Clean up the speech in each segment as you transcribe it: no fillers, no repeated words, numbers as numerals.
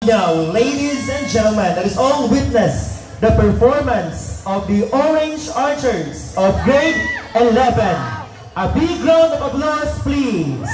Now, ladies and gentlemen, let us all witness the performance of the Orange Archers of grade 11. A big round of applause, please.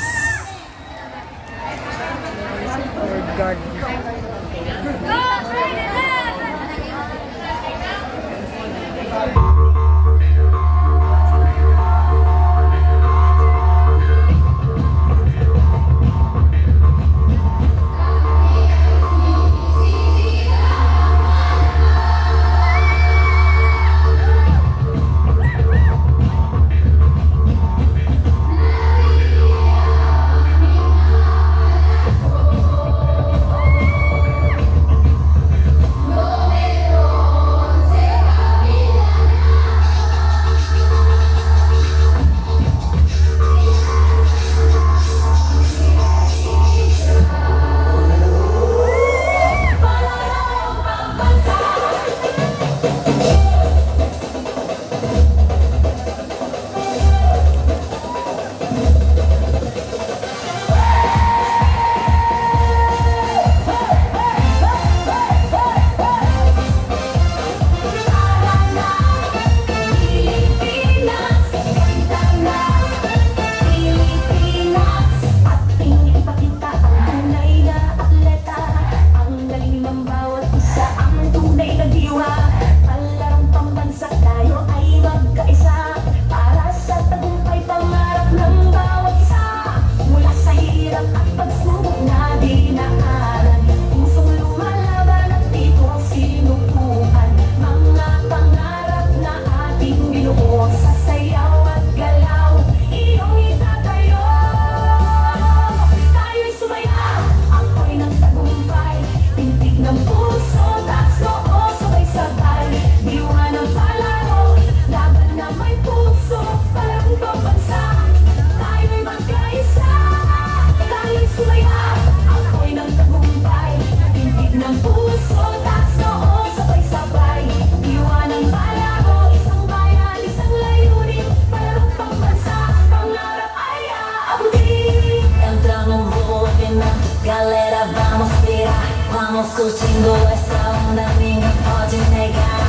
Curtindo essa onda, ninguém pode negar.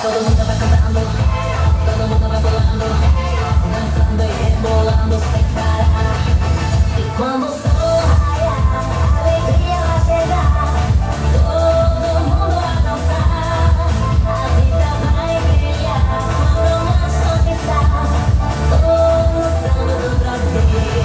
Todo mundo vai cantando, todo mundo vai pulando, dançando e rebolando sem parar. E quando o sol raiar, a alegria vai chegar. Todo mundo vai dançar, a vida vai brilhar. Quando nós conquistar todo o samba do Brasil.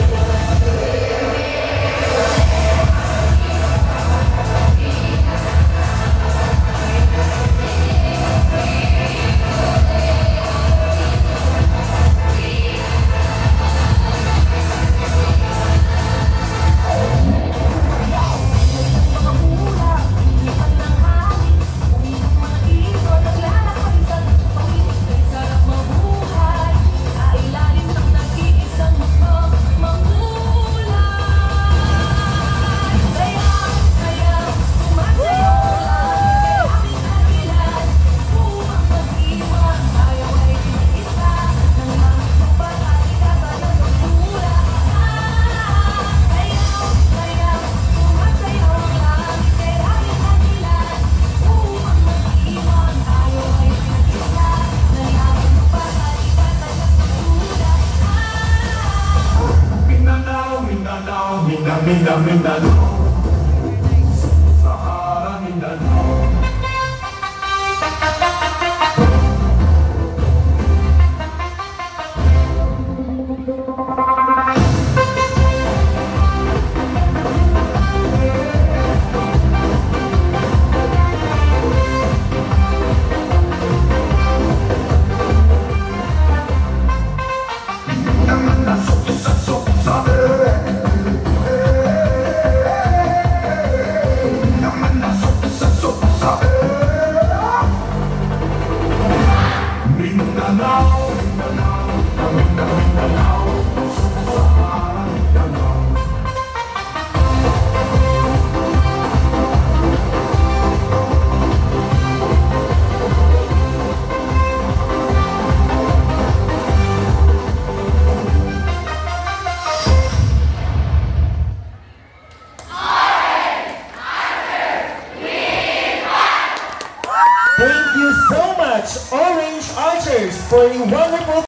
you so much, Orange Archers, for a wonderful